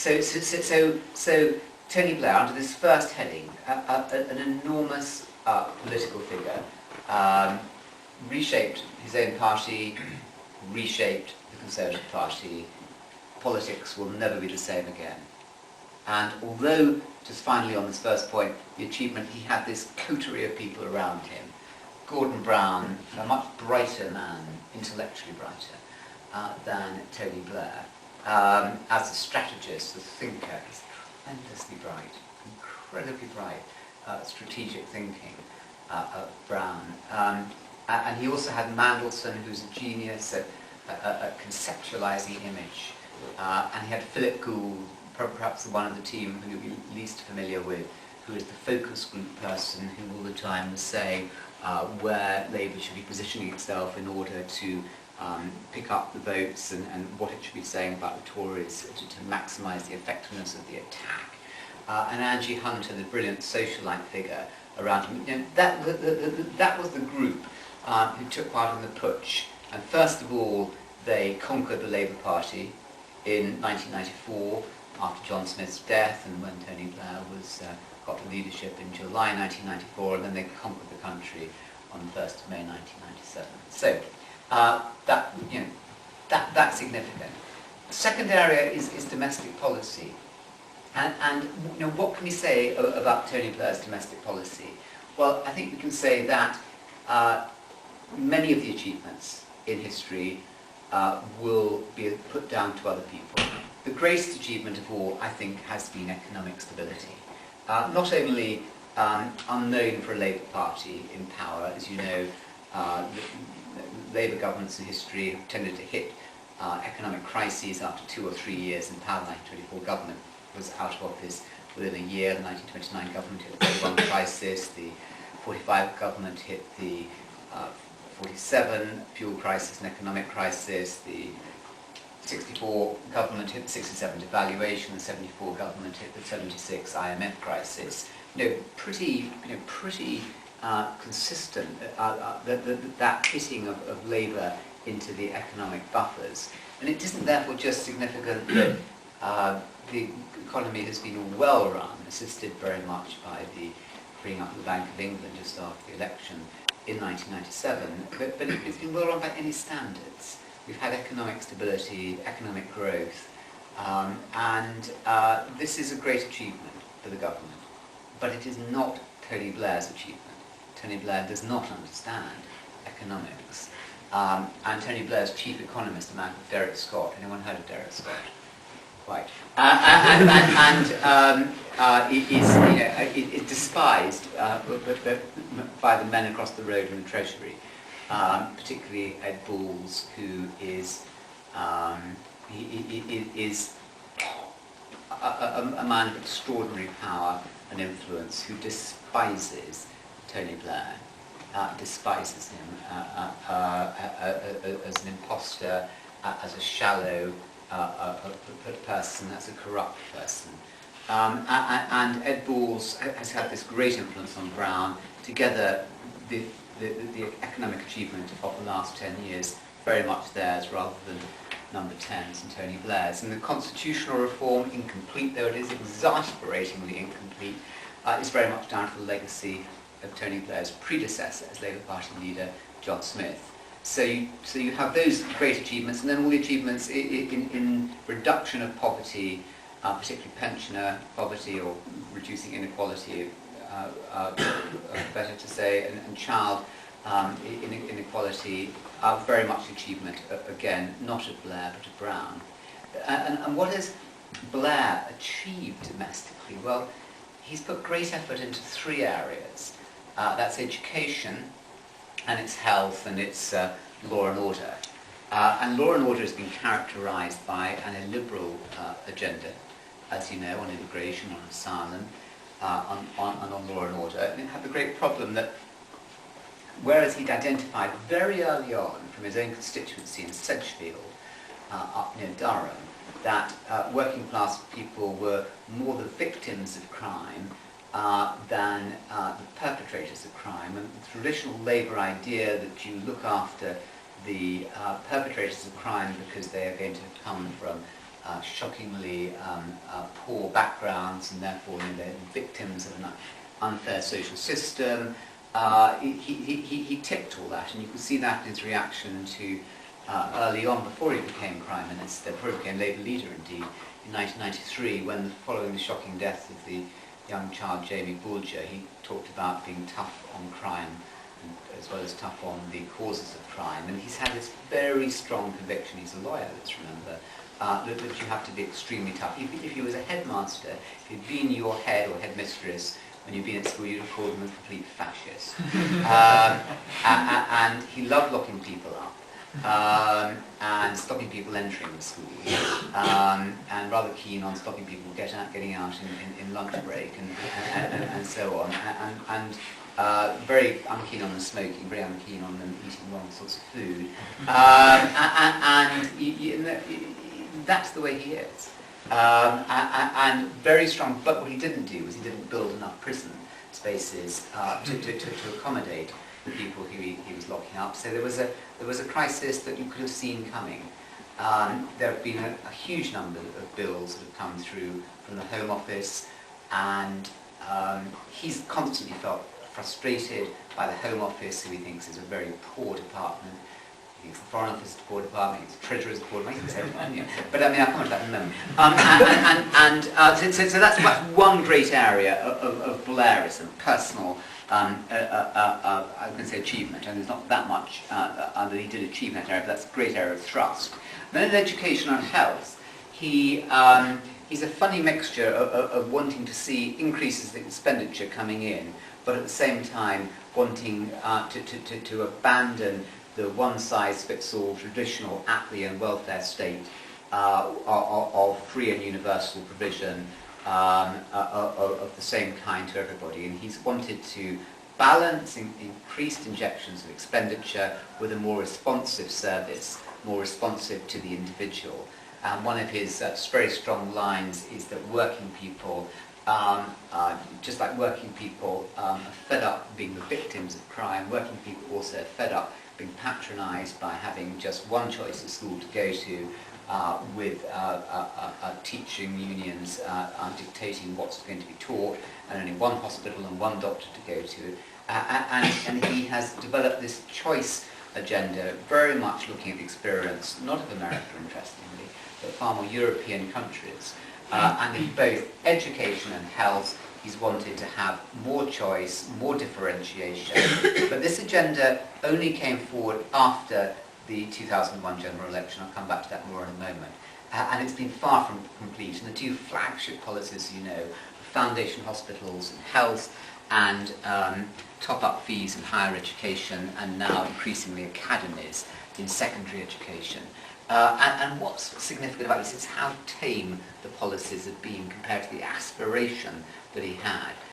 So Tony Blair, under this first heading, an enormous political figure, reshaped his own party, reshaped the Conservative Party. Politics will never be the same again. And although, just finally on this first point, the achievement, he had this coterie of people around him. Gordon Brown, a much brighter man, intellectually brighter than Tony Blair. As a strategist, a thinker, he's tremendously bright, incredibly bright, strategic thinking, Brown. And he also had Mandelson, who's a genius at conceptualizing image. And he had Philip Gould, perhaps the one of the team who you'll be least familiar with, who is the focus group person who all the time was saying where Labour should be positioning itself in order to pick up the votes and what it should be saying about the Tories to maximise the effectiveness of the attack. And Angie Hunter, the brilliant socialite figure around him. You know, that was the group who took part in the putsch. And first of all, they conquered the Labour Party in 1994 after John Smith's death, and when Tony Blair got to leadership in July 1994, and then they conquered the country on the 1st of May 1997. So that's significant. The second area is domestic policy, and what can we say about Tony Blair's domestic policy? Well, I think we can say that many of the achievements in history will be put down to other people. The greatest achievement of all, I think, has been economic stability. Not only unknown for a Labour Party in power, as you know, Labour governments in history have tended to hit economic crises after 2 or 3 years in power. The 1924 government was out of office within a year. The 1929 government hit the 41 crisis. The 45 government hit the 47 fuel crisis and economic crisis. The 64 government hit the 67 devaluation. The 74 government hit the 76 IMF crisis. Pretty consistent that hitting of Labour into the economic buffers. And it isn't therefore just significant that the economy has been well run, assisted very much by the freeing up of the Bank of England just after the election in 1997, but it's been well run by any standards. We've had economic stability, economic growth, and this is a great achievement for the government. But it is not Tony Blair's achievement. Tony Blair does not understand economics. And Tony Blair's chief economist, a man called Derek Scott. Anyone heard of Derek Scott? Quite. Is despised by the men across the road in the Treasury, particularly Ed Balls, who is a man of extraordinary power and influence, who despises Tony Blair, despises him as an imposter, as a shallow person, as a corrupt person. And Ed Balls has had this great influence on Brown. Together, the economic achievement of the last 10 years, very much theirs rather than number 10's and Tony Blair's. And the constitutional reform, incomplete though it is, exasperatingly incomplete, is very much down to the legacy of Tony Blair's predecessor as Labour Party leader, John Smith. So you have those great achievements, and then all the achievements in reduction of poverty, particularly pensioner poverty or reducing inequality, better to say, and child inequality are very much achievement, again, not of Blair but of Brown. And what has Blair achieved domestically? Well, he's put great effort into 3 areas. That's education, and its health, and its law and order. And law and order has been characterised by an illiberal agenda, as you know, on immigration, on asylum, on law and order. And it had the great problem that, whereas he'd identified very early on from his own constituency in Sedgefield, up near Durham, that working class people were more the victims of crime than the perpetrators of crime. And the traditional Labour idea that you look after the perpetrators of crime because they are going to come from shockingly poor backgrounds, and therefore they're victims of an unfair social system. He ticked all that, and you can see that in his reaction to early on, before he became Prime Minister, before he became Labour leader indeed, in 1993, when following the shocking death of the young child Jamie Bulger, he talked about being tough on crime as well as tough on the causes of crime. And he's had this very strong conviction, he's a lawyer, let's remember, that you have to be extremely tough. If he was a headmaster, if he'd been your head or headmistress when you'd been at school, you'd have called him a complete fascist. And he loved locking people up. And stopping people entering the school, and rather keen on stopping people getting out in lunch break and so on, and very unkeen on the smoking, very unkeen on them eating wrong sorts of food, and that's the way he is, and very strong. But what he didn't do was he didn't build enough prison spaces to accommodate the people he was locking up. So there was a crisis that you could have seen coming. There have been a huge number of bills that have come through from the Home Office, and he's constantly felt frustrated by the Home Office, who he thinks is a very poor department. He thinks the Foreign Office is a poor department, he thinks the Treasury is a poor department, he thinks everyone. But I mean, I'll come on to that in a moment. So that's one great area of Blairism, personal, I can say achievement, and there's not that much that he did achieve in that area, but that's a great area of thrust. Then in education and health, he's a funny mixture of wanting to see increases in expenditure coming in, but at the same time wanting to abandon the one-size-fits-all traditional Attlee and welfare state of free and universal provision of the same kind to everybody, and he's wanted to balance increased injections of expenditure with a more responsive service, more responsive to the individual. And one of his very strong lines is that working people, just like working people are fed up being the victims of crime, working people also are fed up being patronised by having just one choice of school to go to, with teaching unions dictating what's going to be taught, and only one hospital and one doctor to go to. And he has developed this choice agenda, very much looking at the experience, not of America, interestingly, but far more European countries. And in both education and health, he's wanted to have more choice, more differentiation. But this agenda only came forward after the 2001 general election. I'll come back to that more in a moment. And it's been far from complete. And the two flagship policies, you know, foundation hospitals and health, and top-up fees in higher education, and now increasingly academies in secondary education. And what's significant about this is how tame the policies have been compared to the aspiration that he had.